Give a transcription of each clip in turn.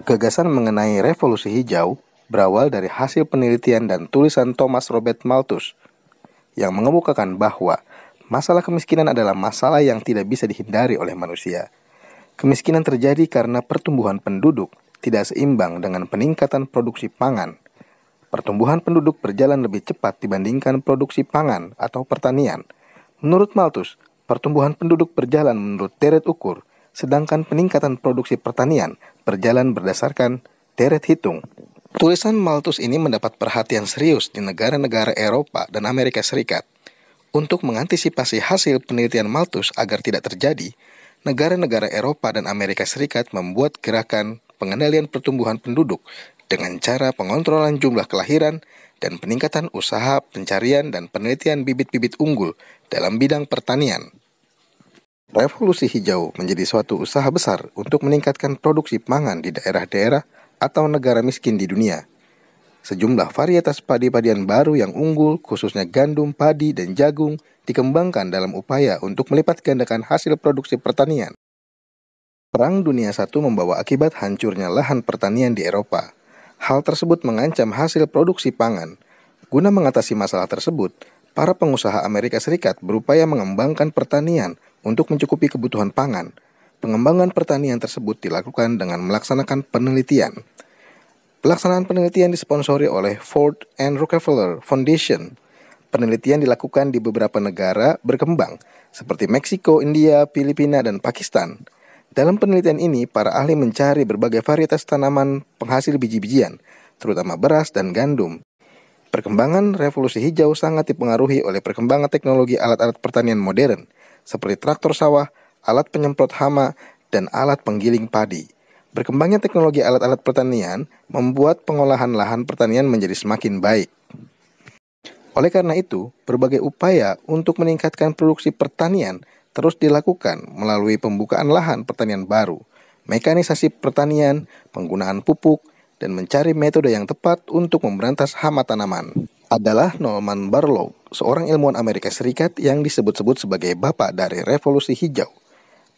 Gagasan mengenai revolusi hijau berawal dari hasil penelitian dan tulisan Thomas Robert Malthus yang mengemukakan bahwa masalah kemiskinan adalah masalah yang tidak bisa dihindari oleh manusia. Kemiskinan terjadi karena pertumbuhan penduduk tidak seimbang dengan peningkatan produksi pangan. Pertumbuhan penduduk berjalan lebih cepat dibandingkan produksi pangan atau pertanian. Menurut Malthus, pertumbuhan penduduk berjalan menurut deret ukur, sedangkan peningkatan produksi pertanian berjalan berdasarkan deret hitung. Tulisan Malthus ini mendapat perhatian serius di negara-negara Eropa dan Amerika Serikat. Untuk mengantisipasi hasil penelitian Malthus agar tidak terjadi, negara-negara Eropa dan Amerika Serikat membuat gerakan pengendalian pertumbuhan penduduk dengan cara pengontrolan jumlah kelahiran dan peningkatan usaha pencarian dan penelitian bibit-bibit unggul dalam bidang pertanian. Revolusi hijau menjadi suatu usaha besar untuk meningkatkan produksi pangan di daerah-daerah atau negara miskin di dunia. Sejumlah varietas padi-padian baru yang unggul, khususnya gandum, padi, dan jagung, dikembangkan dalam upaya untuk melipat gandakan hasil produksi pertanian. Perang Dunia I membawa akibat hancurnya lahan pertanian di Eropa. Hal tersebut mengancam hasil produksi pangan. Guna mengatasi masalah tersebut, para pengusaha Amerika Serikat berupaya mengembangkan pertanian untuk mencukupi kebutuhan pangan. Pengembangan pertanian tersebut dilakukan dengan melaksanakan penelitian. Pelaksanaan penelitian disponsori oleh Ford and Rockefeller Foundation. Penelitian dilakukan di beberapa negara berkembang, seperti Meksiko, India, Filipina, dan Pakistan. Dalam penelitian ini, para ahli mencari berbagai varietas tanaman penghasil biji-bijian, terutama beras dan gandum. Perkembangan revolusi hijau sangat dipengaruhi oleh perkembangan teknologi alat-alat pertanian modern, seperti traktor sawah, alat penyemprot hama, dan alat penggiling padi. Berkembangnya teknologi alat-alat pertanian membuat pengolahan lahan pertanian menjadi semakin baik. Oleh karena itu, berbagai upaya untuk meningkatkan produksi pertanian terus dilakukan melalui pembukaan lahan pertanian baru, mekanisasi pertanian, penggunaan pupuk, dan mencari metode yang tepat untuk memberantas hama tanaman. Adalah Norman Borlaug, seorang ilmuwan Amerika Serikat yang disebut-sebut sebagai bapak dari revolusi hijau.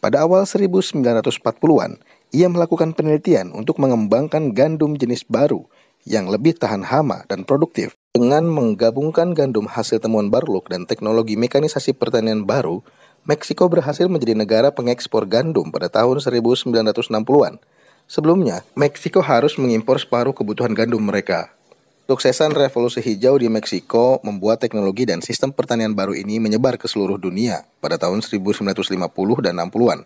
Pada awal 1940-an, ia melakukan penelitian untuk mengembangkan gandum jenis baru yang lebih tahan hama dan produktif. Dengan menggabungkan gandum hasil temuan Borlaug dan teknologi mekanisasi pertanian baru, Meksiko berhasil menjadi negara pengekspor gandum pada tahun 1960-an. Sebelumnya, Meksiko harus mengimpor separuh kebutuhan gandum mereka. Suksesan revolusi hijau di Meksiko membuat teknologi dan sistem pertanian baru ini menyebar ke seluruh dunia pada tahun 1950 dan 60-an.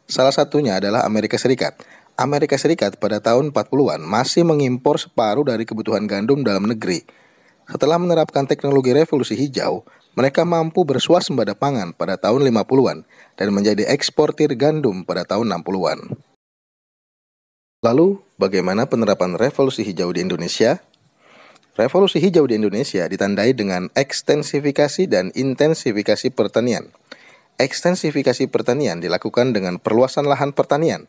Salah satunya adalah Amerika Serikat. Amerika Serikat pada tahun 40-an masih mengimpor separuh dari kebutuhan gandum dalam negeri. Setelah menerapkan teknologi revolusi hijau, mereka mampu bersuasembada pangan pada tahun 50-an dan menjadi eksportir gandum pada tahun 60-an. Lalu, bagaimana penerapan revolusi hijau di Indonesia? Revolusi hijau di Indonesia ditandai dengan ekstensifikasi dan intensifikasi pertanian. Ekstensifikasi pertanian dilakukan dengan perluasan lahan pertanian.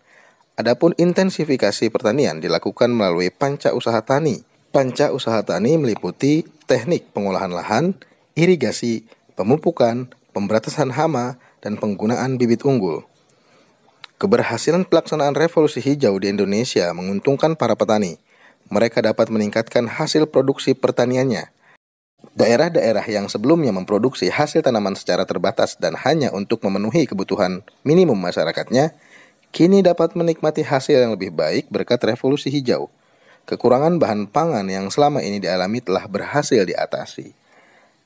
Adapun intensifikasi pertanian dilakukan melalui panca usaha tani. Panca usaha tani meliputi teknik pengolahan lahan, irigasi, pemupukan, pemberantasan hama, dan penggunaan bibit unggul. Keberhasilan pelaksanaan revolusi hijau di Indonesia menguntungkan para petani. Mereka dapat meningkatkan hasil produksi pertaniannya. Daerah-daerah yang sebelumnya memproduksi hasil tanaman secara terbatas dan hanya untuk memenuhi kebutuhan minimum masyarakatnya, kini dapat menikmati hasil yang lebih baik berkat revolusi hijau. Kekurangan bahan pangan yang selama ini dialami telah berhasil diatasi.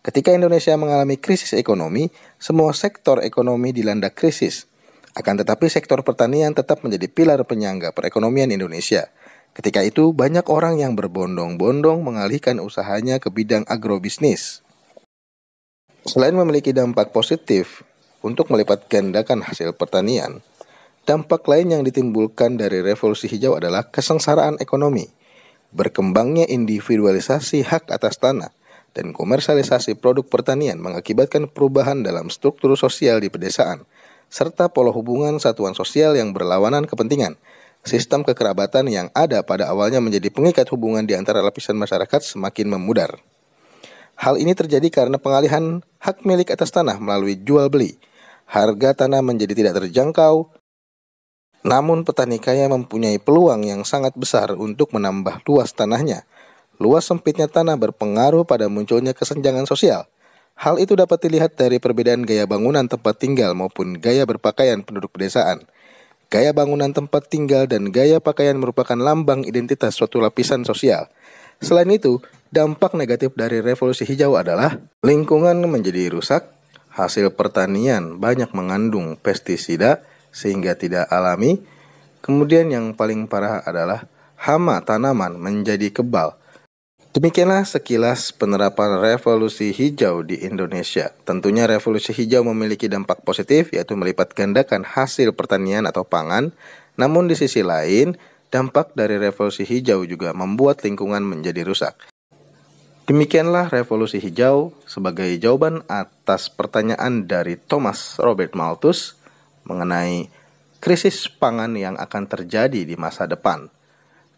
Ketika Indonesia mengalami krisis ekonomi, semua sektor ekonomi dilanda krisis. Akan tetapi sektor pertanian tetap menjadi pilar penyangga perekonomian Indonesia. Ketika itu, banyak orang yang berbondong-bondong mengalihkan usahanya ke bidang agrobisnis. Selain memiliki dampak positif untuk melipat gandakan hasil pertanian, dampak lain yang ditimbulkan dari revolusi hijau adalah kesengsaraan ekonomi. Berkembangnya individualisasi hak atas tanah dan komersialisasi produk pertanian mengakibatkan perubahan dalam struktur sosial di pedesaan, serta pola hubungan satuan sosial yang berlawanan kepentingan. Sistem kekerabatan yang ada pada awalnya menjadi pengikat hubungan di antara lapisan masyarakat semakin memudar. Hal ini terjadi karena pengalihan hak milik atas tanah melalui jual beli. Harga tanah menjadi tidak terjangkau, Namun petani kaya mempunyai peluang yang sangat besar untuk menambah luas tanahnya. Luas sempitnya tanah berpengaruh pada munculnya kesenjangan sosial. Hal itu dapat dilihat dari perbedaan gaya bangunan tempat tinggal maupun gaya berpakaian penduduk pedesaan. Gaya bangunan tempat tinggal dan gaya pakaian merupakan lambang identitas suatu lapisan sosial. Selain itu, dampak negatif dari revolusi hijau adalah lingkungan menjadi rusak, hasil pertanian banyak mengandung pestisida sehingga tidak alami. Kemudian yang paling parah adalah hama tanaman menjadi kebal. Demikianlah sekilas penerapan revolusi hijau di Indonesia. Tentunya revolusi hijau memiliki dampak positif, yaitu melipat gandakan hasil pertanian atau pangan. Namun di sisi lain, dampak dari revolusi hijau juga membuat lingkungan menjadi rusak. Demikianlah revolusi hijau sebagai jawaban atas pertanyaan dari Thomas Robert Malthus mengenai krisis pangan yang akan terjadi di masa depan.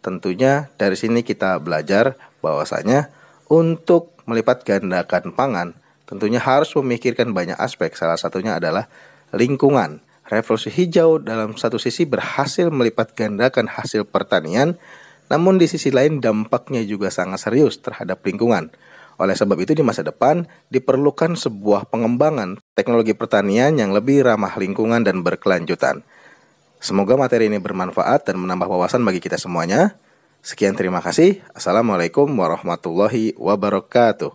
Tentunya dari sini kita belajar bahwasanya untuk melipat gandakan pangan tentunya harus memikirkan banyak aspek. Salah satunya adalah lingkungan. Revolusi hijau dalam satu sisi berhasil melipat gandakan hasil pertanian, namun di sisi lain dampaknya juga sangat serius terhadap lingkungan. Oleh sebab itu di masa depan diperlukan sebuah pengembangan teknologi pertanian yang lebih ramah lingkungan dan berkelanjutan. Semoga materi ini bermanfaat dan menambah wawasan bagi kita semuanya. Sekian, terima kasih. Assalamualaikum warahmatullahi wabarakatuh.